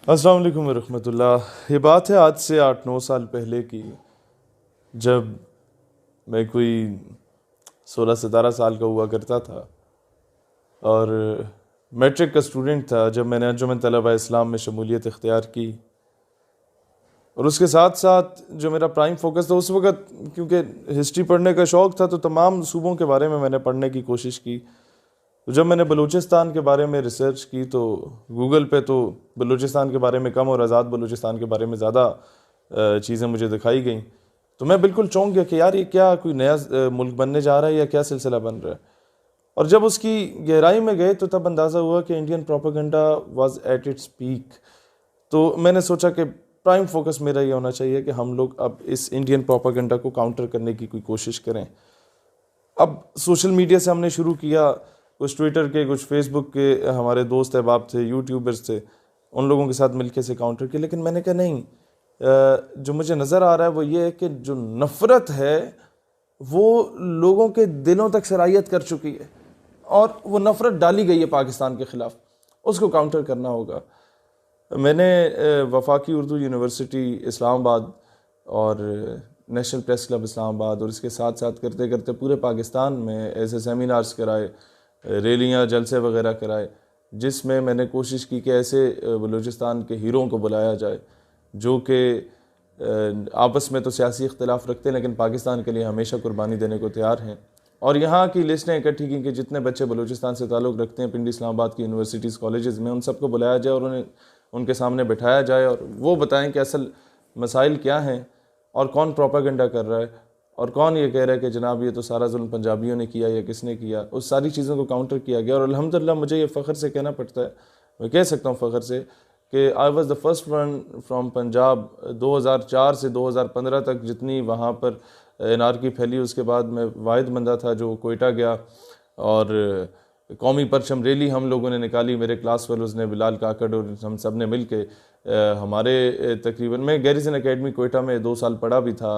अस्सलाम वालेकुम रहमतुल्लाह। ये बात है आज से 8-9 साल पहले की, जब मैं कोई 16-17 साल का हुआ करता था और मैट्रिक का स्टूडेंट था जब मैंने अंजुमन तलबा इस्लाम में शमूलियत इख्तियार की। और उसके साथ साथ जो मेरा प्राइम फोकस था उस वक़्त, क्योंकि हिस्ट्री पढ़ने का शौक़ था, तो तमाम सूबों के बारे में मैंने पढ़ने की कोशिश की। तो जब मैंने बलूचिस्तान के बारे में रिसर्च की तो गूगल पे तो बलूचिस्तान के बारे में कम और आज़ाद बलूचिस्तान के बारे में ज़्यादा चीज़ें मुझे दिखाई गई। तो मैं बिल्कुल चौंक गया कि यार ये क्या कोई नया मुल्क बनने जा रहा है या क्या सिलसिला बन रहा है। और जब उसकी गहराई में गए तो तब अंदाज़ा हुआ कि Indian propaganda was at its peak. तो मैंने सोचा कि प्राइम फोकस मेरा ये होना चाहिए कि हम लोग अब इस इंडियन प्रोपेगेंडा को काउंटर करने की कोई कोशिश करें। अब सोशल मीडिया से हमने शुरू किया, कुछ ट्विटर के, कुछ फेसबुक के हमारे दोस्त अहबाब थे, यूट्यूबर्स थे, उन लोगों के साथ मिलके से काउंटर किया। लेकिन मैंने कहा नहीं, जो मुझे नज़र आ रहा है वो ये है कि जो नफ़रत है वो लोगों के दिलों तक सरायत कर चुकी है और वो नफ़रत डाली गई है पाकिस्तान के ख़िलाफ़, उसको काउंटर करना होगा। मैंने वफाकी उर्दू यूनिवर्सिटी इस्लामाबाद और नेशनल प्रेस क्लब इस्लामाबाद और इसके साथ साथ करते करते पूरे पाकिस्तान में ऐसे सेमिनार्स कराए, रैलियाँ, जलसे वगैरह कराए, जिसमें मैंने कोशिश की कि ऐसे बलूचिस्तान के हीरों को बुलाया जाए जो कि आपस में तो सियासी इख्तिलाफ रखते हैं लेकिन पाकिस्तान के लिए हमेशा कुर्बानी देने को तैयार हैं। और यहाँ की लिस्टें इकट्ठी की कि जितने बच्चे बलूचिस्तान से ताल्लुक़ रखते हैं पिंडी इस्लामाबाद की यूनिवर्सिटीज़ कॉलेजेस में, उन सबको बुलाया जाए और उन्हें उनके सामने बिठाया जाए और वो बताएं कि असल मसाइल क्या हैं और कौन प्रोपेगेंडा कर रहा है और कौन ये कह रहा है कि जनाब ये तो सारा जुल्म पंजाबियों ने किया या किसने किया। उस सारी चीज़ों को काउंटर किया गया और अल्हम्दुलिल्लाह मुझे ये फ़ख्र से कहना पड़ता है, मैं कह सकता हूँ फ़ख्र से, कि I was the first one from Punjab. 2004 से 2015 तक जितनी वहाँ पर एनआरकी फैली, उसके बाद मैं वाहिद बंदा था जो कोयटा गया और कौमी परचम रैली हम लोगों ने निकाली। मेरे क्लास फेलोज़ ने, बिलाल काकड़ और हम सब ने मिल के हमारे तकरीबन, मैं गैरिसन एकेडमी कोयटा में 2 साल पढ़ा भी था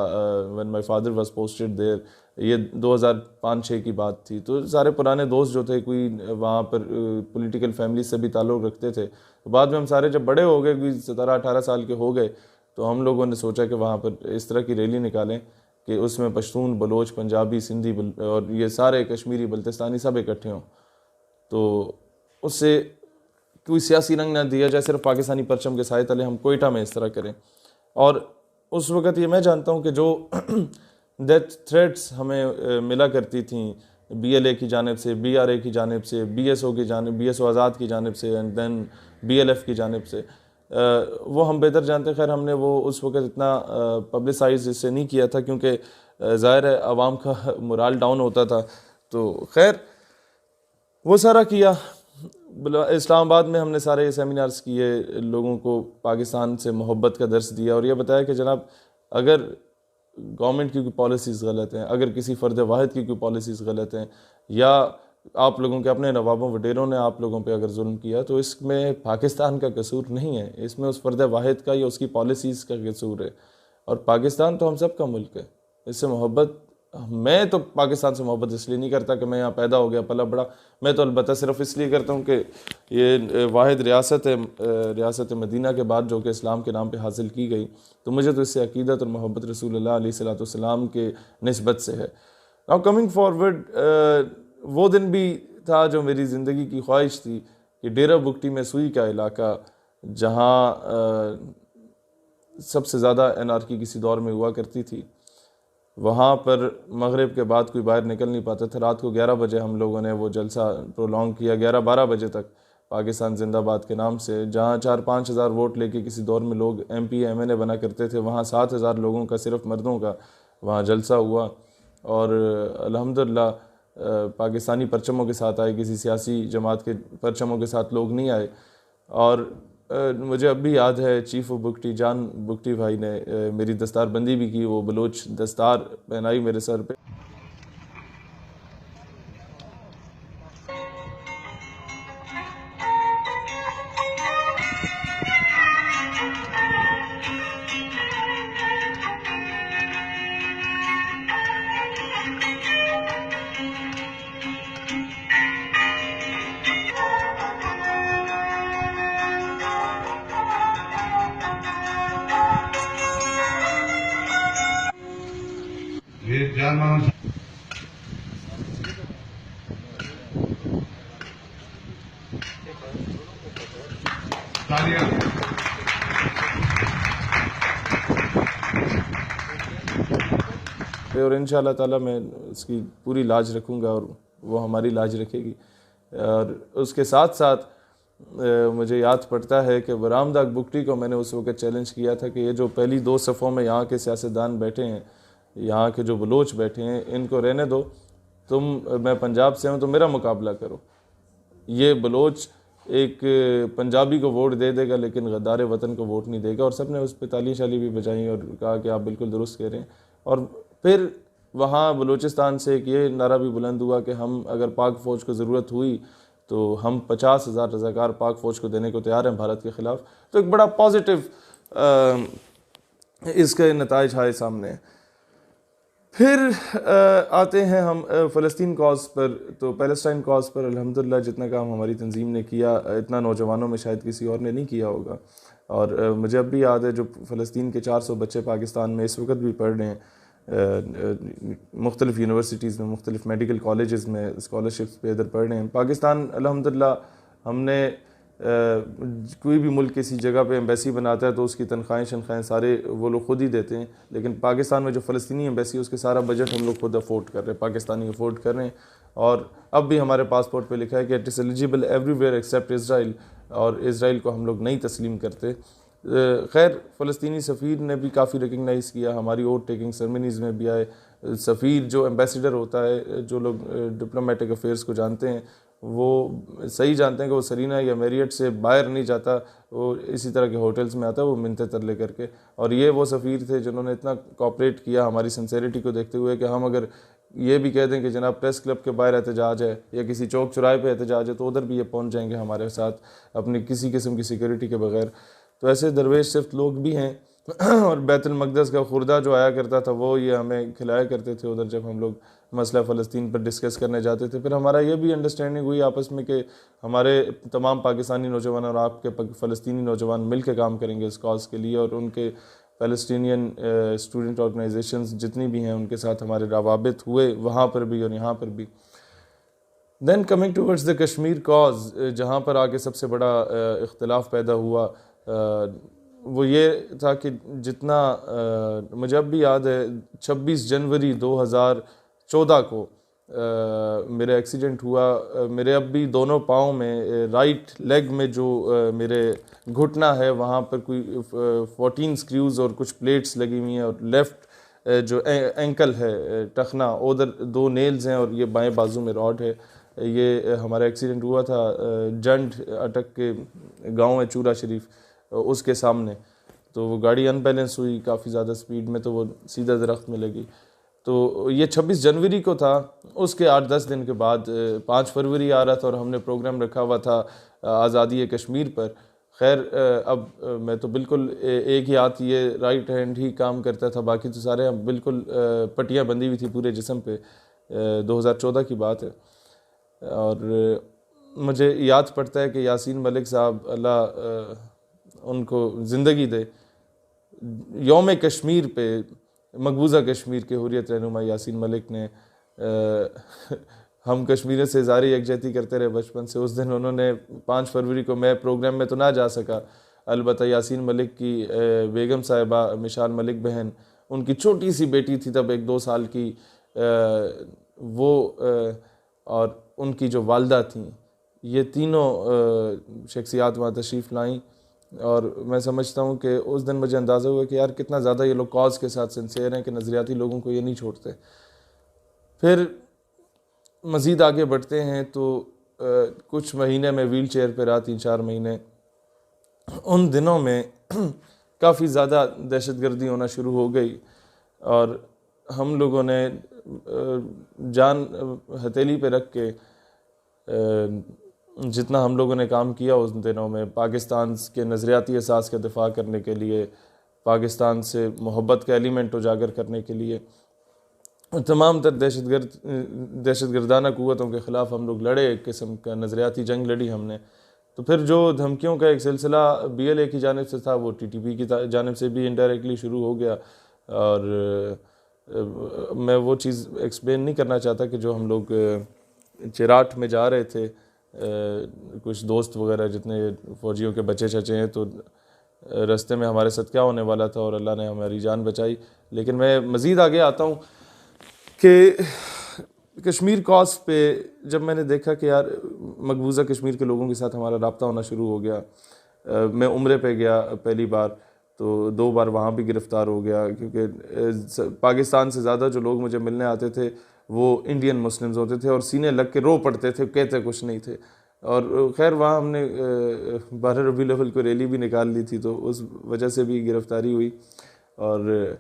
when my father was posted there. ये 2005-6 की बात थी। तो सारे पुराने दोस्त जो थे, कोई वहाँ पर पॉलिटिकल फैमिली से भी ताल्लुक़ रखते थे। तो बाद में हम सारे जब बड़े हो गए, कोई 17-18 साल के हो गए, तो हम लोगों ने सोचा कि वहाँ पर इस तरह की रैली निकालें कि उसमें पश्तून, बलोच, पंजाबी, सिंधी और ये सारे कश्मीरी, बल्तिस्तानी सब इकट्ठे हों। तो उससे कोई सियासी रंग ना दिया जाए, सिर्फ पाकिस्तानी परचम के साए तले हम कोयटा में इस तरह करें। और उस वक़्त ये मैं जानता हूँ कि जो डेथ थ्रेट्स हमें मिला करती थी BLA की जानिब से, BRA की जानिब से, BSO की जानिब, BSO आज़ाद की जानिब से एंड देन BLF की जानिब से, वो हम बेहतर जानते। खैर हमने वो उस वक़्त इतना पब्लिसाइज इससे नहीं किया था क्योंकि ज़ाहिर है आवाम का मोराल डाउन होता था। तो खैर वो सारा किया। इस्लामाबाद में हमने सारे सेमिनार्स किए, लोगों को पाकिस्तान से मोहब्बत का दर्स दिया और ये बताया कि जनाब अगर गवर्नमेंट की कोई पॉलिसीज़ गलत हैं, अगर किसी फ़र्द वाहिद की कोई पॉलिसीज़ गलत हैं, या आप लोगों के अपने नवाबों वडेरों ने आप लोगों पे अगर जुल्म किया, तो इसमें पाकिस्तान का कसूर नहीं है, इसमें उस फ़र्द वाहिद का या उसकी पॉलिसीज़ का कसूर है। और पाकिस्तान तो हम सब का मुल्क है, इससे मोहब्बत, मैं तो पाकिस्तान से मोहब्बत इसलिए नहीं करता कि मैं यहाँ पैदा हो गया, पला बड़ा। मैं तो अलबत्ता सिर्फ इसलिए करता हूँ कि ये वाहिद रियासत है, रियासत मदीना के बाद जो कि इस्लाम के नाम पे हासिल की गई। तो मुझे तो इससे अकीदत और मोहब्बत रसूलुल्लाह अलैहिस्सलाम के निस्बत से है। नाउ कमिंग फॉरवर्ड, वो दिन भी था जो मेरी ज़िंदगी की ख्वाहिश थी कि डेरा बुगटी में सुई का इलाका, जहाँ सबसे ज़्यादा एनआरकी किसी दौर में हुआ करती थी, वहाँ पर मगरिब के बाद कोई बाहर निकल नहीं पाता था। रात को 11 बजे हम लोगों ने वो जलसा प्रोलॉन्ग किया, 11-12 बजे तक, पाकिस्तान जिंदाबाद के नाम से। जहाँ 4-5 हज़ार वोट लेके किसी दौर में लोग MP MNA बना करते थे, वहाँ 7 हज़ार लोगों का, सिर्फ मर्दों का वहाँ जलसा हुआ। और अल्हम्दुलिल्लाह पाकिस्तानी परचमों के साथ आए, किसी सियासी जमात के परचमों के साथ लोग नहीं आए। और मुझे अब भी याद है चीफ ऑफ बुगटी जान बुगटी भाई ने मेरी दस्तार बंदी भी की, वो बलोच दस्तार पहनाई मेरे सर पे। ये जान मानो तालियां। और इंशाअल्लाह ताला मैं उसकी पूरी लाज रखूँगा और वो हमारी लाज रखेगी। और उसके साथ साथ मुझे याद पड़ता है कि बरामदाग बुकटी को मैंने उस वक्त चैलेंज किया था कि ये जो पहली दो सफ़ों में यहाँ के सियासतदान बैठे हैं, यहाँ के जो बलोच बैठे हैं, इनको रहने दो, मैं पंजाब से हूँ तो मेरा मुकाबला करो। ये बलोच एक पंजाबी को वोट दे देगा लेकिन गद्दार वतन को वोट नहीं देगा। और सब ने उस पर ताली शाली भी बजाई और कहा कि आप बिल्कुल दुरुस्त कह रहे हैं। और फिर वहाँ बलूचिस्तान से एक ये नारा भी बुलंद हुआ कि हम अगर पाक फ़ौज को ज़रूरत हुई तो हम 50,000 रज़ाकार पाक फ़ौज को देने को तैयार हैं भारत के ख़िलाफ़। तो एक बड़ा पॉजिटिव इसके नताइज आए सामने। फिर आते हैं हम फ़लस्तीन कॉज पर। तो पैलेस्टाइन कॉज पर अल्हम्दुलिल्लाह जितना काम हमारी तंजीम ने किया, इतना नौजवानों में शायद किसी और ने नहीं किया होगा। और मुझे अब भी याद है जो फ़लस्तीन के 400 बच्चे पाकिस्तान में इस वक्त भी पढ़ रहे हैं, मुख्तलिफ़ यूनिवर्सिटीज़ में, मुख्तलिफ़ मेडिकल कॉलेजेस में स्कॉलरशिप्स पे इधर पढ़ रहे हैं। पाकिस्तान अल्हम्दुलिल्लाह हमने कोई भी मुल्क किसी जगह पे एम्बेसी बनाता है तो उसकी तनख्वाहें शनख्वाहें सारे वो लोग खुद ही देते हैं। लेकिन पाकिस्तान में जो फ़लस्तीनी एम्बेसी उसके सारा बजट हम लोग खुद अफोर्ड कर रहे हैं, पाकिस्तानी अफोर्ड कर रहे हैं। और अब भी हमारे पासपोर्ट पे लिखा है कि it is eligible everywhere except Israel, और इसराइल को हम लोग नहीं तस्लीम करते। खैर फ़लस्तीनी सफ़ीर ने भी काफ़ी रिकगनाइज़ किया, हमारी ओट टेकिंग सेरेमनीज़ में भी आए। सफ़ीर जो एम्बेसडर होता है, जो लोग डिप्लोमेटिक अफेयर्स को जानते हैं वो सही जानते हैं कि वो सरीना या मैरियट से बाहर नहीं जाता, वो इसी तरह के होटल्स में आता है, वो मिन्नतें तरले करके। और ये वो सफ़ीर थे जिन्होंने इतना कोऑपरेट किया हमारी सिंसेरिटी को देखते हुए कि हम अगर ये भी कह दें कि जनाब प्रेस क्लब के बाहर एहतजाज है या किसी चौक चौराहे पे एहतजाज है तो उधर भी ये पहुंच जाएंगे हमारे साथ अपनी किसी किस्म की सिक्योरिटी के बगैर। तो ऐसे दरवेश सिर्फ लोग भी हैं। और बैतुल मक़दस का खुर्दा जो आया करता था वो ये हमें खिलाया करते थे उधर जब हम लोग मसला फ़लस्तीन पर डिस्कस करने जाते थे। फिर हमारा ये भी अंडरस्टैंडिंग हुई आपस में कि हमारे तमाम पाकिस्तानी नौजवान और आपके फ़लस्तीनी नौजवान मिल के काम करेंगे इस कॉज़ के लिए। और उनके फ़लस्तीनियन स्टूडेंट ऑर्गेनाइजेशंस जितनी भी हैं उनके साथ हमारे रवाबित हुए वहाँ पर भी और यहाँ पर भी। Then coming towards the Kashmir cause, जहाँ पर आगे सबसे बड़ा इख्तिलाफ़ पैदा हुआ वो ये था कि जितना मुझे अब भी याद है 26 जनवरी 2014 को मेरा एक्सीडेंट हुआ। मेरे अब भी दोनों पाँव में, राइट लेग में जो मेरे घुटना है वहाँ पर कोई 14 स्क्रूज़ और कुछ प्लेट्स लगी हुई हैं। और लेफ़्ट जो एंकल है टखना, उधर 2 नेल्स हैं और ये बाएं बाजू में रॉड है। ये हमारा एक्सीडेंट हुआ था जंड अटक के गांव है चूरा शरीफ, उसके सामने। तो वो गाड़ी अनबैलेंस हुई काफ़ी ज़्यादा स्पीड में, तो वो सीधा दरख्त में लगी। तो ये 26 जनवरी को था। उसके 8-10 दिन के बाद 5 फरवरी आ रहा था और हमने प्रोग्राम रखा हुआ था आज़ादी कश्मीर पर। खैर अब मैं तो बिल्कुल एक ही हाथ, ये राइट हैंड ही काम करता था, बाकी तो सारे बिल्कुल पट्टियाँ बंधी हुई थी पूरे जिस्म पे। 2014 की बात है। और मुझे याद पड़ता है कि यासीन मलिक साहब, अल्लाह उनको ज़िंदगी दे, यौम कश्मीर पे मकबूजा कश्मीर के हुर्रियत रहनुमा यासीन मलिक ने हम कश्मीर से ज़ारी यकजहती करते रहे बचपन से। उस दिन उन्होंने 5 फरवरी को, मैं प्रोग्राम में तो ना जा सका, अलबत्ता यासीन मलिक की बेगम साहिबा मिशाल मलिक बहन, उनकी छोटी सी बेटी थी तब 1-2 साल की, वो और उनकी जो वालदा थी, ये तीनों शख्सियात वहाँ तशरीफ़ लाईं। और मैं समझता हूँ कि उस दिन मुझे अंदाज़ा हुआ कि यार कितना ज़्यादा ये लोग कॉज के साथ सिंसियर हैं कि नज़रियाती लोगों को ये नहीं छोड़ते। फिर मज़ीद आगे बढ़ते हैं तो कुछ महीने में व्हील चेयर पर रहा, 3-4 महीने। उन दिनों में काफ़ी ज़्यादा दहशतगर्दी होना शुरू हो गई और हम लोगों ने जान हथेली पे रख के जितना हम लोगों ने काम किया उस दिनों में, पाकिस्तान के नज़रियाती असास का दिफा करने के लिए, पाकिस्तान से मोहब्बत का एलिमेंट उजागर करने के लिए, तमाम तर दहशतगर्दाना क़ुव्वतों के ख़िलाफ़ हम लोग लड़े, एक किस्म का नज़रियाती जंग लड़ी हमने। तो फिर जो धमकियों का एक सिलसिला BLA की जानिब से था वो TTP की जानिब से भी इनडायरेक्टली शुरू हो गया। और मैं वो चीज़ एक्सप्लेन नहीं करना चाहता कि जो हम लोग चिराट में जा रहे थे, कुछ दोस्त वगैरह जितने फ़ौजियों के बच्चे चचे हैं, तो रास्ते में हमारे साथ क्या होने वाला था और अल्लाह ने हमारी जान बचाई। लेकिन मैं मज़ीद आगे आता हूँ कि कश्मीर कॉज पे जब मैंने देखा कि यार मकबूजा कश्मीर के लोगों के साथ हमारा रब्ता होना शुरू हो गया, मैं उम्रे पे गया पहली बार, तो 2 बार वहाँ भी गिरफ़्तार हो गया, क्योंकि पाकिस्तान से ज़्यादा जो लोग मुझे मिलने आते थे वो इंडियन मुस्लिम्स होते थे और सीने लग के रो पड़ते थे, कहते कुछ नहीं थे। और खैर वहाँ हमने 12 रबीउल अव्वल को रैली भी निकाल ली थी, तो उस वजह से भी गिरफ़्तारी हुई। और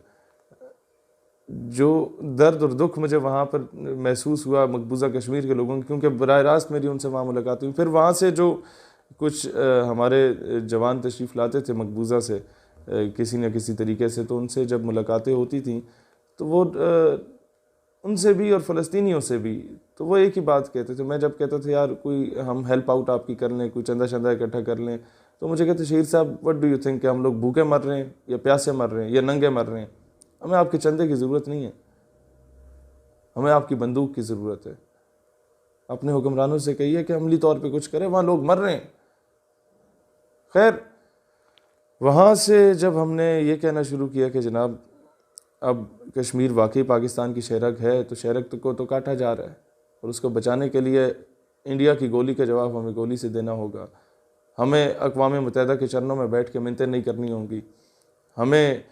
जो दर्द और दुख मुझे वहाँ पर महसूस हुआ मकबूजा कश्मीर के लोगों की, क्योंकि बराह रास्त मेरी उनसे वहाँ मुलाकात हुई। फिर वहाँ से जो कुछ हमारे जवान तशरीफ़ लाते थे मकबूजा से किसी न किसी तरीके से, तो उनसे जब मुलाकातें होती थीं तो वो उनसे भी और फ़लस्तीनियों से भी तो वो एक ही बात कहते थे। मैं जब कहता था यार कोई हम हेल्प आउट आपकी कर लें, कोई चंदा शंदा इकट्ठा कर लें, तो मुझे कहते शहीद साहब व्हाट डू यू थिंक कि हम लोग भूखे मर रहे हैं या प्यासे मर रहे हैं या नंगे मर रहे हैं? हमें आपके चंदे की ज़रूरत नहीं है, हमें आपकी बंदूक की ज़रूरत है। अपने हुक्मरानों से कहिए कि अमली तौर पे कुछ करें, वहाँ लोग मर रहे हैं। खैर वहाँ से जब हमने ये कहना शुरू किया कि जनाब अब कश्मीर वाकई पाकिस्तान की शहरक है, तो शहरक को तो काटा जा रहा है और उसको बचाने के लिए इंडिया की गोली का जवाब हमें गोली से देना होगा। हमें अक़वाम मुत्तहिदा के चरणों में बैठ के मिन्नतें नहीं करनी होंगी, हमें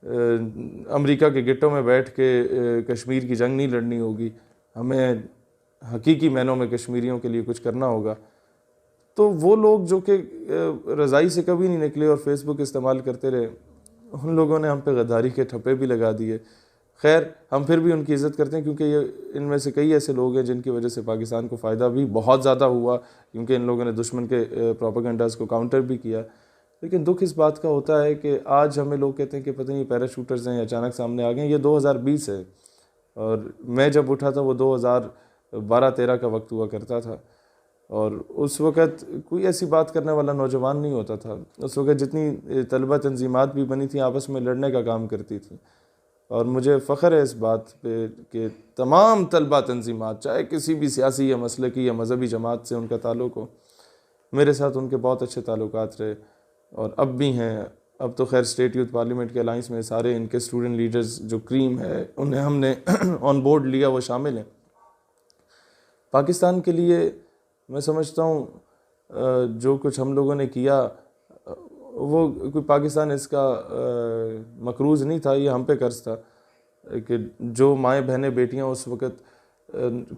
अमेरिका के गिट्टों में बैठ के कश्मीर की जंग नहीं लड़नी होगी, हमें हकीकी मायनों में कश्मीरियों के लिए कुछ करना होगा। तो वो लोग जो कि रज़ाई से कभी नहीं निकले और फेसबुक इस्तेमाल करते रहे, उन लोगों ने हम पे गद्दारी के ठप्पे भी लगा दिए। खैर हम फिर भी उनकी इज़्ज़त करते हैं, क्योंकि ये इनमें से कई ऐसे लोग हैं जिनकी वजह से पाकिस्तान को फ़ायदा भी बहुत ज़्यादा हुआ, क्योंकि इन लोगों ने दुश्मन के प्रोपेगेंडास को काउंटर भी किया। लेकिन दुख इस बात का होता है कि आज हमें लोग कहते हैं कि पता नहीं पैराशूटर्स हैं अचानक सामने आ गए। ये 2020 है और मैं जब उठा था वो 2012-13 का वक्त हुआ करता था, और उस वक़्त कोई ऐसी बात करने वाला नौजवान नहीं होता था। उस वक़्त जितनी तलबा तंजीमात भी बनी थी आपस में लड़ने का काम करती थी, और मुझे फ़ख्र है इस बात पे कि तमाम तलबा तंजीमात, चाहे किसी भी सियासी या मसलकी या मजहबी जमात से उनका ताल्लुक़ हो, मेरे साथ उनके बहुत अच्छे ताल्लुकात रहे और अब भी हैं। अब तो खैर स्टेट यूथ पार्लियामेंट के अलाइंस में सारे इनके स्टूडेंट लीडर्स जो क्रीम है उन्हें हमने ऑन बोर्ड लिया, वो शामिल हैं। पाकिस्तान के लिए मैं समझता हूँ जो कुछ हम लोगों ने किया वो कोई पाकिस्तान इसका मकरूज़ नहीं था, ये हम पे कर्ज था कि जो माएँ बहनें बेटियाँ उस वक़्त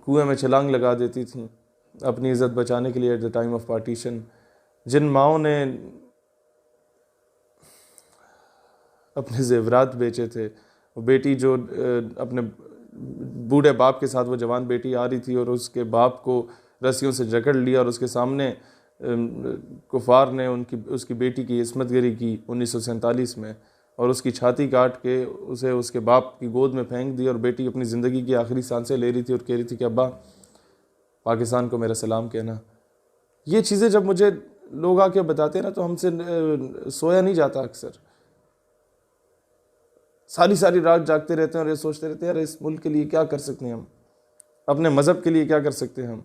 कुएं में छलांग लगा देती थीं अपनी इज़्ज़त बचाने के लिए at the time of partition, जिन माओं ने अपने ज़ेवरात बेचे थे, वो बेटी जो अपने बूढ़े बाप के साथ वो जवान बेटी आ रही थी और उसके बाप को रस्सियों से जकड़ लिया और उसके सामने कुफार ने उसकी बेटी की इस्मतगरी की 1947 में, और उसकी छाती काट के उसे उसके बाप की गोद में फेंक दी, और बेटी अपनी ज़िंदगी की आखिरी सांसें ले रही थी और कह रही थी कि अब्बा पाकिस्तान को मेरा सलाम कहना। ये चीज़ें जब मुझे लोग आके बताते हैं ना तो हमसे सोया नहीं जाता। अक्सर सारी सारी रात जागते रहते हैं और ये सोचते रहते हैं यार इस मुल्क के लिए क्या कर सकते हैं हम, अपने मज़हब के लिए क्या कर सकते हैं हम।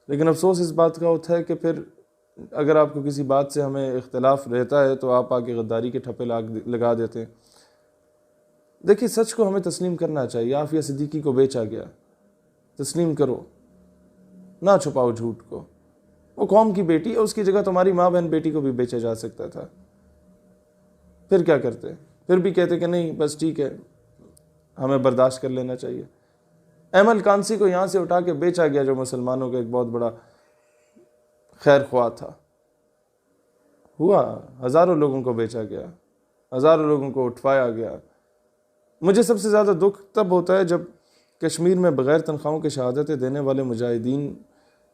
लेकिन अफसोस इस बात का होता है कि फिर अगर आपको किसी बात से हमें इख्तलाफ रहता है तो आप आके गद्दारी के ठप्पे लगा देते हैं। देखिए सच को हमें तस्लीम करना चाहिए। आफिया सिद्दीकी को बेचा गया, तस्लीम करो, ना छुपाओ झूठ को। वो कौम की बेटी है, उसकी जगह तुम्हारी माँ बहन बेटी को भी बेचा जा सकता था। फिर क्या करते? फिर भी कहते कि नहीं बस ठीक है, हमें बर्दाश्त कर लेना चाहिए। अहमद कांसी को यहाँ से उठा के बेचा गया जो मुसलमानों का एक बहुत बड़ा खैर ख्वाह था। हुआ, हज़ारों लोगों को बेचा गया, हज़ारों लोगों को उठवाया गया। मुझे सबसे ज़्यादा दुख तब होता है जब कश्मीर में बग़ैर तनख्वाहों के शहादतें देने वाले मुजाहिदीन,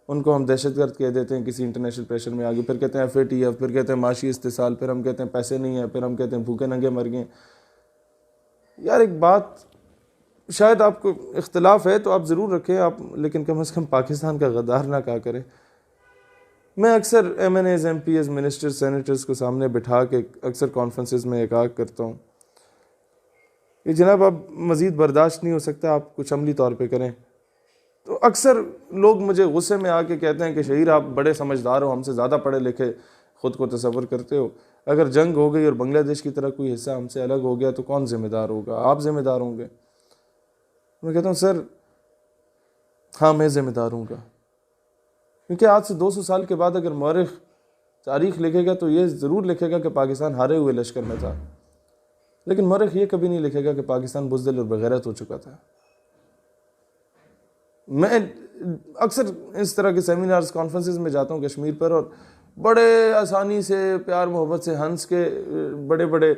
उनको हम दहशतगर्द कह देते हैं किसी इंटरनेशनल प्रेशर में आगे, फिर कहते हैं FATF, फिर कहते हैं माशी इस्तिसाल, फिर हम कहते हैं पैसे नहीं है, फिर हम कहते हैं भूखे नंगे मर गए। यार एक बात, शायद आपको इख्तलाफ है तो आप ज़रूर रखें आप, लेकिन कम से कम पाकिस्तान का गद्दार ना कहा करें। मैं अक्सर MNAs, MPs, मिनिस्टर्स, सेनेटर्स को सामने बिठा के अक्सर कॉन्फ्रेंसेस में एक करता हूँ कि जनाब अब मज़ीद बर्दाश्त नहीं हो सकता, आप कुछ अमली तौर पे करें। तो अक्सर लोग मुझे गुस्से में आके कहते हैं कि शहीर आप बड़े समझदार हो, हमसे ज़्यादा पढ़े लिखे ख़ुद को तसव्वुर करते हो, अगर जंग हो गई और बांग्लादेश की तरह कोई हिस्सा हमसे अलग हो गया तो कौन ज़िम्मेदार होगा? आप ज़िम्मेदार होंगे। मैं कहता हूँ सर हाँ मैं ज़िम्मेदार हूँगा, क्योंकि आज से 200 साल के बाद अगर मौरिख तारीख़ लिखेगा तो ये ज़रूर लिखेगा कि पाकिस्तान हारे हुए लश्कर में था, लेकिन मौरिख ये कभी नहीं लिखेगा कि पाकिस्तान बुज़दिल और बेगैरत हो चुका था। मैं अक्सर इस तरह के सेमिनार्स कॉन्फ्रेंसेस में जाता हूँ कश्मीर पर, और बड़े आसानी से प्यार मोहब्बत से हंस के बड़े बड़े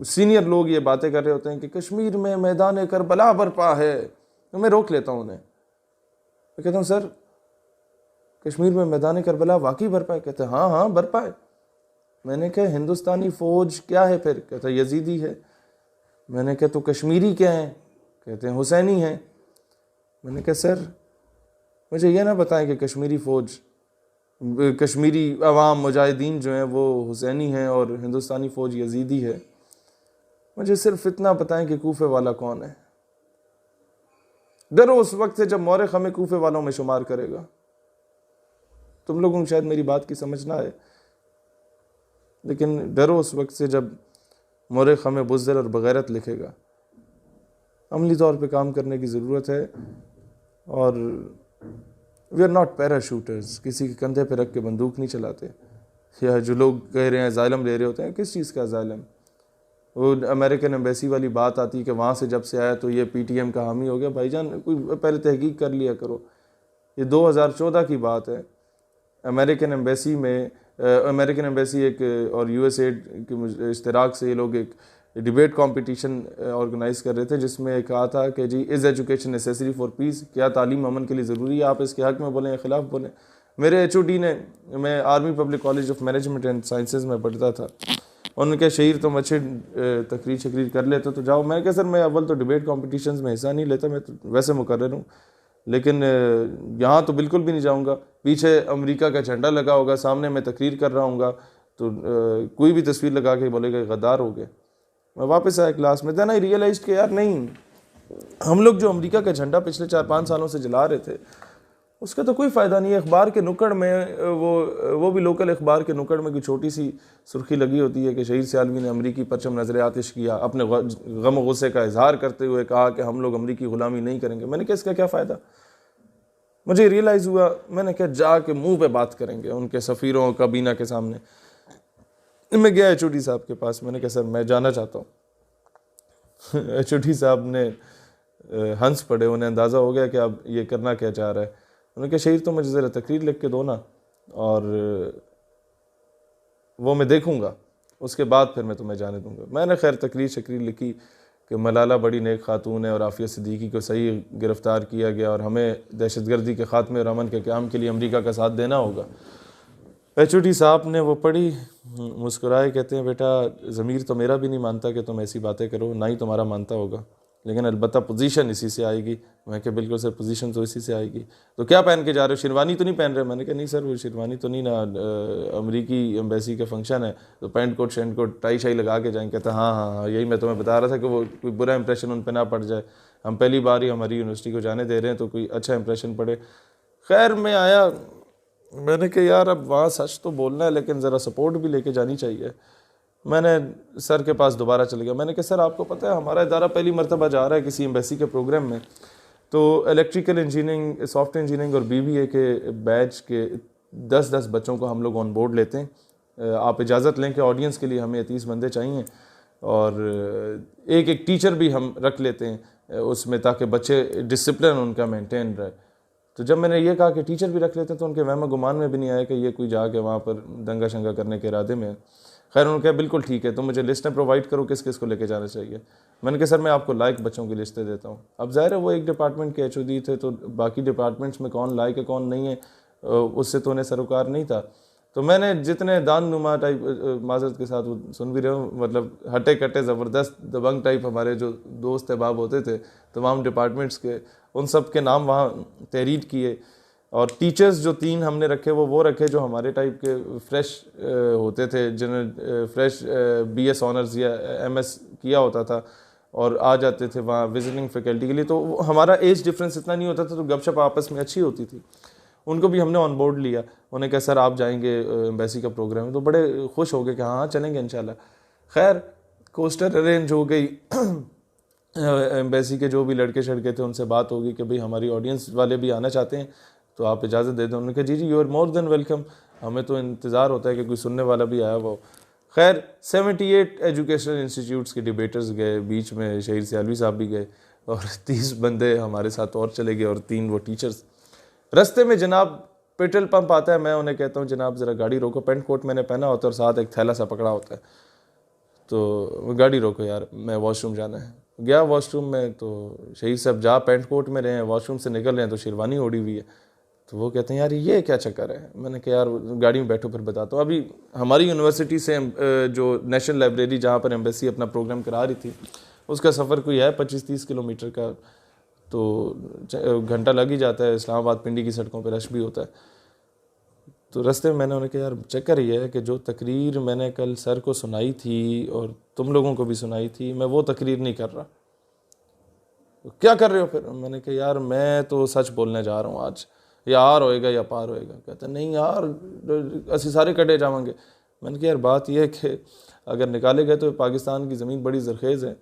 सीनियर लोग ये बातें कर रहे होते हैं कि कश्मीर में मैदान करबला बरपा है, तो मैं रोक लेता हूँ उन्हें। मैं कहता हूँ सर कश्मीर में मैदान करबला वाकई बरपा है? कहते हैं हाँ हाँ बरपा है। मैंने कहा हिंदुस्तानी फ़ौज क्या है फिर? कहता है यजीदी है। मैंने कहा तो कश्मीरी क्या हैं? कहते हैं हुसैनी हैं। मैंने कहा सर मुझे यह ना बताएं कि कश्मीरी फ़ौज, कश्मीरी अवाम मुजाहिदीन जो हैं वो हुसैनी हैं और हिंदुस्तानी फ़ौज यजीदी है। मुझे सिर्फ इतना बताएं कि कूफे वाला कौन है। डरो उस वक्त से जब मौरिख हमें कूफे वालों में शुमार करेगा। तुम लोगों को शायद मेरी बात की समझ ना आए, लेकिन डरो उस वक्त से जब मौरिख हमें बुज़दिल और बगैरत लिखेगा। अमली तौर पे काम करने की ज़रूरत है, और वी आर नॉट पैराशूटर्स, किसी के कंधे पे रख के बंदूक नहीं चलाते। या जो लोग कह रहे हैं अजाइलम ले रहे होते हैं, किस चीज़ का अजाइलम? वो अमेरिकन एम्बेसी वाली बात आती है कि वहाँ से जब से आया तो ये PTM का हामी हो गया। भाईजान कोई पहले तहकीक कर लिया करो। ये 2014 की बात है। अमेरिकन एम्बेसी में अमेरिकन एम्बेसी एक और USAID के इश्तराक से ये लोग एक डिबेट कंपटीशन ऑर्गेनाइज कर रहे थे, जिसमें कहा था कि जी is education necessary for peace, क्या तालीम अमन के लिए ज़रूरी है? आप इसके हक़ में बोलें या ख़िलाफ़ बोलें। मेरे HOD ने, मैं army public college of management and sciences में पढ़ता था, उनके शहीर तुम अच्छे तकरीर शकरीर कर लेते तो जाओ। मैं कहा सर मैं अव्वल तो डिबेट कॉम्पिटिशन्स में हिस्सा नहीं लेता, मैं तो वैसे मुकर्रर हूँ, लेकिन यहाँ तो बिल्कुल भी नहीं जाऊँगा। पीछे अमेरिका का झंडा लगा होगा, सामने मैं तकरीर कर रहा हूँगा, तो कोई भी तस्वीर लगा के बोलेगा गद्दार हो गए। मैं वापस आया क्लास में, देन आई रियलाइज कि यार नहीं, हम लोग जो अमेरिका का झंडा पिछले 4-5 सालों से जला रहे थे उसका तो कोई फ़ायदा नहीं है। अखबार के नुक्कड़ में वो भी लोकल अखबार के नुक्कड़ में कोई छोटी सी सुर्खी लगी होती है कि शहीद सियालवी ने अमरीकी परचम नजर आतिश किया, अपने गम गुस्से का इजहार करते हुए कहा कि हम लोग अमरीकी ग़ुलामी नहीं करेंगे। मैंने कहा इसका क्या फ़ायदा? मुझे रियलाइज़ हुआ, मैंने कहा जाके मुंह पे बात करेंगे उनके सफ़ीरों काबीना के सामने। मैं गया HOD साहब के पास, मैंने कहा सर मैं जाना चाहता हूँ। HOD साहब ने हंस पड़े, उन्हें अंदाज़ा हो गया कि अब ये करना क्या चाह रहा है। उन्होंने कहा शहीद तो मुझे ज़रा तकरीर लिख के दो ना, और वो मैं देखूँगा, उसके बाद फिर मैं तुम्हें जाने दूँगा। मैंने खैर तकरीर शकरीर लिखी कि मलाला बड़ी नेक खातून है और आफिया सिद्दीकी को सही गिरफ़्तार किया गया और हमें दहशतगर्दी के ख़ात्मे और अमन के क़याम के लिए अमरीका का साथ देना होगा। HOD साहब ने वो पढ़ी, मुस्कुराए, कहते हैं बेटा ज़मीर तो मेरा भी नहीं मानता कि तुम ऐसी बातें करो, ना ही तुम्हारा मानता होगा, लेकिन अलबत्ता पोजीशन इसी से आएगी। मैं क्या बिल्कुल सर पोजीशन तो इसी से आएगी। तो क्या पहन के जा रहे हो? शेरवानी तो नहीं पहन रहे? मैंने कहा नहीं सर वो शेरवानी तो नहीं ना, अमरीकी एम्बेसी का फंक्शन है तो पैंट कोट शैंट कोट टाई शाई लगा के जाएंगे। कहता हाँ हाँ हाँ यही मैं तुम्हें बता रहा था कि वो कोई बुरा इंप्रेशन उन पर ना पड़ जाए। हम पहली बार ही हमारी यूनिवर्सिटी को जाने दे रहे हैं तो कोई अच्छा इंप्रेशन पड़े। खैर मैं आया, मैंने कहा यार अब वहाँ सच तो बोलना है लेकिन ज़रा सपोर्ट भी लेके जानी चाहिए। मैंने सर के पास दोबारा चले गया। मैंने कहा सर आपको पता है हमारा इदारा पहली मरतबा जा रहा है किसी एम्बेसी के प्रोग्राम में, तो इलेक्ट्रिकल इंजीनियरिंग, सॉफ्टवेयर इंजीनियरिंग और BBA के बैच के 10-10 बच्चों को हम लोग ऑन बोर्ड लेते हैं। आप इजाज़त लें कि ऑडियंस के लिए हमें 30 बंदे चाहिए और एक टीचर भी हम रख लेते हैं उसमें ताकि बच्चे डिसिप्लिन उनका मेंटेन रहे। तो जब मैंने ये कहा कि टीचर भी रख लेते हैं तो उनके वहम गुमान में भी नहीं आया कि ये कोई जाके वहाँ पर दंगा शंगा करने के इरादे में। खैर उन्होंने कहा बिल्कुल ठीक है, तो मुझे लिस्टें प्रोवाइड करो किस किस को लेके जाना चाहिए। मैंने कहा सर मैं आपको लायक बच्चों की लिस्टें देता हूँ। अब ज़ाहिर है वो एक डिपार्टमेंट के HOD थे तो बाकी डिपार्टमेंट्स में कौन लायक है कौन नहीं है उससे तो उन्हें सरोकार नहीं था। तो मैंने जितने दान नुमा टाइप, माजरत के साथ वो सुन भी रहे हो, मतलब हटे कटे ज़बरदस्त दबंग टाइप हमारे जो दोस्त अहबाब होते थे तमाम डिपार्टमेंट्स के, उन सब के नाम वहाँ तहरीर किए। और टीचर्स जो 3 हमने रखे वो रखे जो हमारे टाइप के फ्रेश होते थे, जिन्हें फ्रेश BS ऑनर्स या MS किया होता था और आ जाते थे वहाँ विजिटिंग फैकल्टी के लिए। तो हमारा एज डिफरेंस इतना नहीं होता था, तो गपशप आपस में अच्छी होती थी। उनको भी हमने ऑन बोर्ड लिया। उन्हें कहा सर आप जाएंगे एम्बेसी का प्रोग्राम है, तो बड़े खुश हो गए कि हाँ चलेंगे इंशाल्लाह। खैर कोस्टर अरेंज हो गई, एम्बेसी के जो भी लड़के शड़के थे उनसे बात होगी कि भाई हमारी ऑडियंस वाले भी आना चाहते हैं तो आप इजाज़त दे दें। उन्होंने कहा जी you are more than welcome, हमें तो इंतज़ार होता है कि कोई सुनने वाला भी आया हुआ हो। खैर 78 एजुकेशनल इंस्टीट्यूट्स के डिबेटर्स गए, बीच में शहीद सियालवी साहब भी गए और 30 बंदे हमारे साथ और चले गए और 3 वो टीचर्स। रास्ते में जनाब पेट्रोल पंप आता है, मैं उन्हें कहता हूँ जनाब ज़रा गाड़ी रोको, पेंट कोट मैंने पहना होता है और साथ एक थैला सा पकड़ा होता है, तो गाड़ी रोको यार मैं वॉशरूम जाना है। गया वॉशरूम में, तो शहीद साहब जा पेंट कोट में रहे हैं, वॉशरूम से निकल रहे हैं तो शेरवानी ओढ़ी हुई है। तो वो कहते हैं यार ये क्या चक्कर है। मैंने कहा यार गाड़ी में बैठो फिर बताता हूँ। अभी हमारी यूनिवर्सिटी से जो नेशनल लाइब्रेरी जहाँ पर एम्बेसी अपना प्रोग्राम करा रही थी उसका सफ़र कोई है 25-30 किलोमीटर का, तो घंटा लग ही जाता है। इस्लामाबाद पिंडी की सड़कों पर रश भी होता है। तो रास्ते में मैंने उन्हें कहा यार चक्कर ये है कि जो तकरीर मैंने कल सर को सुनाई थी और तुम लोगों को भी सुनाई थी, मैं वो तकरीर नहीं कर रहा। तो क्या कर रहे हो फिर? मैंने कहा यार मैं तो सच बोलने जा रहा हूँ आज, या आर होएगा या पार होएगा। कहते नहीं यार असी सारे कटे जाएंगे। मैंने कहा यार बात यह है कि अगर निकाले गए तो पाकिस्तान की ज़मीन बड़ी ज़रखेज़ है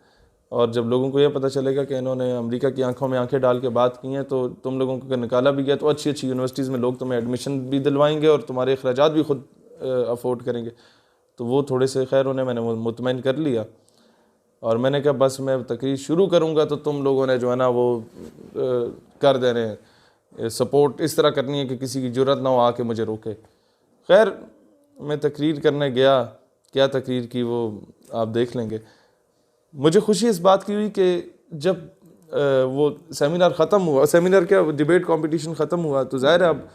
और जब लोगों को यह पता चलेगा कि इन्होंने अमेरिका की आंखों में आंखें डाल के बात की हैं, तो तुम लोगों को अगर निकाला भी गया तो अच्छी अच्छी यूनिवर्सिटीज़ में लोग तुम्हें एडमिशन भी दिलवाएंगे और तुम्हारे अखराजात भी खुद अफोर्ड करेंगे। तो वो थोड़े से खैर उन्हें मैंने मुतमईन कर लिया और मैंने कहा बस मैं तकरीर शुरू करूँगा तो तुम लोगों ने जो है ना वो कर दे रहे हैं, सपोर्ट इस तरह करनी है कि किसी की ज़रूरत ना हो आके मुझे रोके। खैर मैं तकरीर करने गया, क्या तकरीर की वो आप देख लेंगे। मुझे खुशी इस बात की हुई कि जब वो सेमिनार ख़त्म हुआ, सेमिनार क्या डिबेट कंपटीशन ख़त्म हुआ, तो ज़ाहिर है अब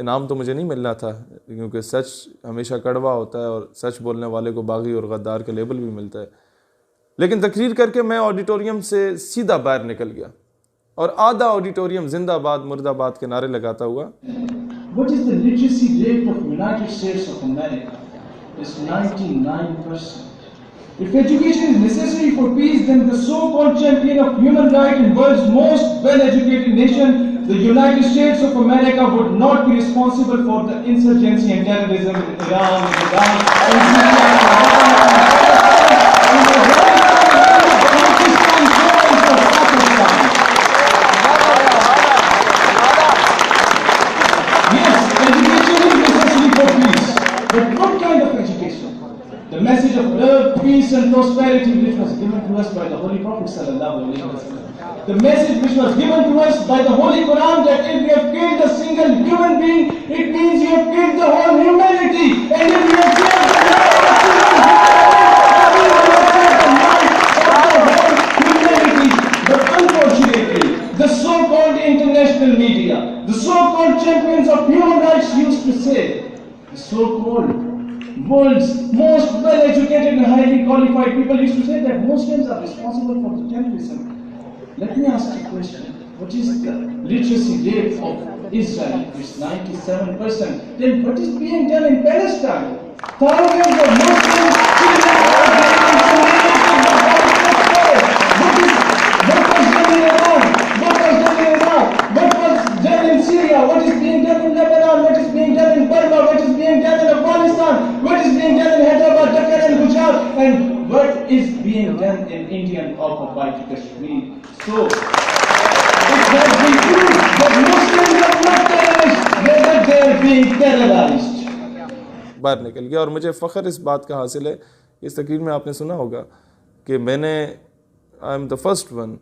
इनाम तो मुझे नहीं मिलना था क्योंकि सच हमेशा कड़वा होता है और सच बोलने वाले को बागी और गद्दार का लेबल भी मिलता है। लेकिन तकरीर करके मैं ऑडिटोरियम से सीधा बाहर निकल गया और आधा ऑडिटोरियम जिंदाबाद मुर्दाबाद के नारे लगाता हुआ। What is the literacy rate of United States of America? It's 99%. If education is necessary for peace, then the so-called champion of human rights and world's most well-educated nation, the United States of America, would not be responsible for the insurgency and terrorism in Iran, in Iraq, in the message of love, peace and prosperity which was given to us by the Holy Prophet sallallahu alaihi wasallam. The message which was given to us by the Holy Quran that if we have killed a single human being, it means you have killed the whole humanity. And if you have killed the whole humanity, but unfortunately, the so-called international media, the so-called champions of human rights used to say, the so-called world's most well-educated and highly qualified people used to say that Muslims are responsible for the terrorism. Let me ask you a question. What is the literacy rate of Israel? It's 97%. Then what is being done in Palestine? Thousands of Muslims children are getting what was done in Iran? What was done in Iraq? What was done in Syria? What is being done in Lebanon? What is being done in Burma? What is being done in Afghanistan? What is being done in Hyderabad, Dhaka and Gujarat? And what is being done in Indian occupied Kashmir? So, it has been proved that Muslims are not terrorists, rather they are being terrorized. बाहर निकल गया और मुझे फ़ख्र इस बात का हासिल है, इस तकरीर में आपने सुना होगा कि मैंने I am the first one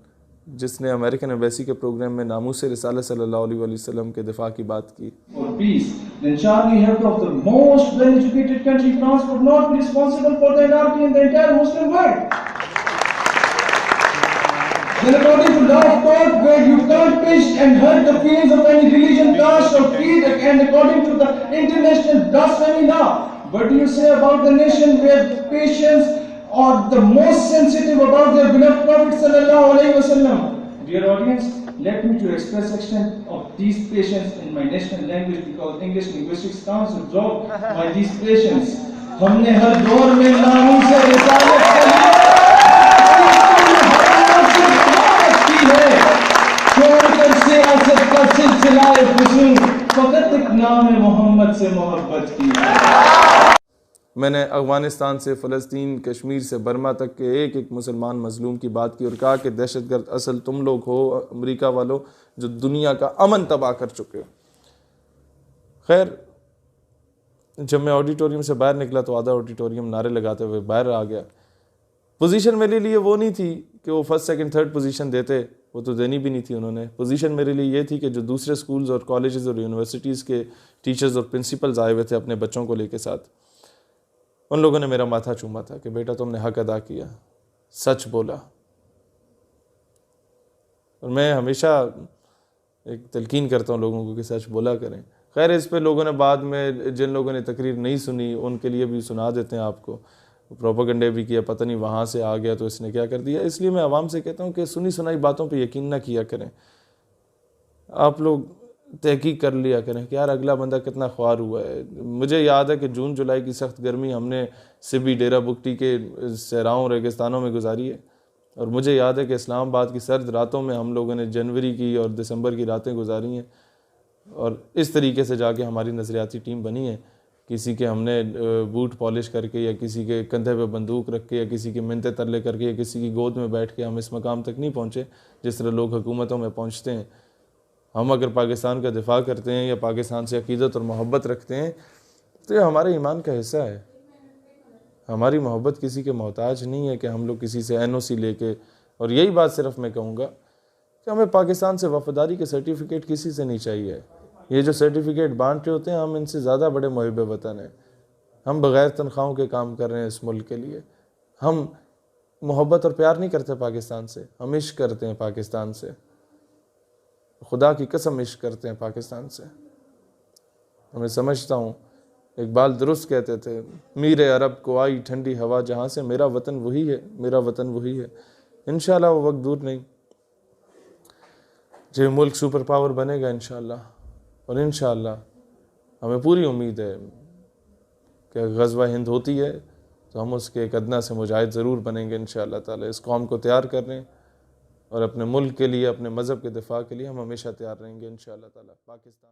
जिसने अमेरिकन एम्बेसी के प्रोग्राम में नामूस रिसालत सल्लल्लाहु अलैहि वसल्लम के दिफा की बात की। For peace, then Charlie Hebdo of the most well-educated country, France, would not be responsible for the anarchy in the entire Muslim world. Then according to law of court, where you can't pinch and hurt the feelings of any religion, caste or creed, and according to the international blasphemy law, what do you say about the nation where patients are the most sensitive about their beloved Prophet sallallahu alaihi wasallam? Dear audience, Let me to express extent of these patients in my national language because English linguistics counts absorbed by these patients. हमने हर दौर में नामों से रिसालत के लिए की है, छोड़कर सियासत का सिलसिला फुसूल, फकत एक नाम मोहम्मद से मोहब्बत की है। मैंने अफ़गानिस्तान से फ़लस्तीन, कश्मीर से बर्मा तक के एक एक मुसलमान मज़लूम की बात की और कहा कि दहशतगर्द असल तुम लोग हो, अमेरिका वालों, जो दुनिया का अमन तबाह कर चुके हो। खैर, जब मैं ऑडिटोरियम से बाहर निकला तो आधा ऑडिटोरियम नारे लगाते हुए बाहर आ गया। पोजीशन मेरे लिए वो नहीं थी कि वो फर्स्ट सेकंड थर्ड पोजीशन देते, वो तो देनी भी नहीं थी उन्होंने। पोजीशन मेरे लिए ये थी कि जो दूसरे स्कूल्स और कॉलेजेस और यूनिवर्सिटीज़ के टीचर्स और प्रिंसिपल्स आए हुए थे अपने बच्चों को लेके साथ, उन लोगों ने मेरा माथा चूमा था कि बेटा तुमने हक अदा किया, सच बोला। और मैं हमेशा एक तलकीन करता हूँ लोगों को कि सच बोला करें। खैर, इस पे लोगों ने बाद में, जिन लोगों ने तकरीर नहीं सुनी उनके लिए भी सुना देते हैं आपको, प्रोपेगेंडे भी किया, पता नहीं वहाँ से आ गया तो इसने क्या कर दिया। इसलिए मैं आवाम से कहता हूँ कि सुनी सुनाई बातों पे यकीन ना किया करें। आप लोग तहकीक कर लिया करें कि यार अगला बंदा कितना ख्वार हुआ है। मुझे याद है कि जून जुलाई की सख्त गर्मी हमने सिबी, डेरा बुगटी के सहराओं रेगिस्तानों में गुजारी है। और मुझे याद है कि इस्लामाबाद की सर्द रातों में हम लोगों ने जनवरी की और दिसंबर की रातें गुजारी हैं। और इस तरीके से जाके हमारी नज़रियाती टीम बनी है। किसी के हमने बूट पॉलिश करके, या किसी के कंधे पे बंदूक रख के, या किसी के मिन्नतें तरले करके, या किसी की गोद में बैठ के हम इस मकाम तक नहीं पहुँचे जिस तरह लोग हुकूमतों में पहुँचते हैं। हम अगर पाकिस्तान का दिफा करते हैं या पाकिस्तान से अकीदत और मोहब्बत रखते हैं तो ये हमारे ईमान का हिस्सा है। हमारी मोहब्बत किसी के मोहताज नहीं है कि हम लोग किसी से NOC लेके। और यही बात सिर्फ मैं कहूँगा कि हमें पाकिस्तान से वफादारी के सर्टिफिकेट किसी से नहीं चाहिए। ये जो सर्टिफिकेट बांट रहे होते हैं, हम इनसे ज़्यादा बड़े मुहिब वतन हैं। हम बग़ैर तनख्वाहों के काम कर रहे हैं इस मुल्क के लिए। हम मोहब्बत और प्यार नहीं करते पाकिस्तान से, हम इश्क करते हैं पाकिस्तान से। खुदा की कसम इश्क करते हैं पाकिस्तान से। मैं समझता हूँ इकबाल दुरुस्त कहते थे, मीरे अरब को आई ठंडी हवा जहाँ से, मेरा वतन वही है, मेरा वतन वही है। इंशाल्लाह वो वक्त दूर नहीं जो मुल्क सुपर पावर बनेगा इंशाल्लाह। और इंशाल्लाह हमें पूरी उम्मीद है कि ग़ज़वा हिंद होती है तो हम उसके एक अदना से मुजाहिद ज़रूर बनेंगे इंशाअल्लाह ताला। इस कौम को तैयार करने और अपने मुल्क के लिए, अपने मज़हब के दिफा के लिए हम हमेशा तैयार रहेंगे इंशाअल्लाह ताला। पाकिस्तान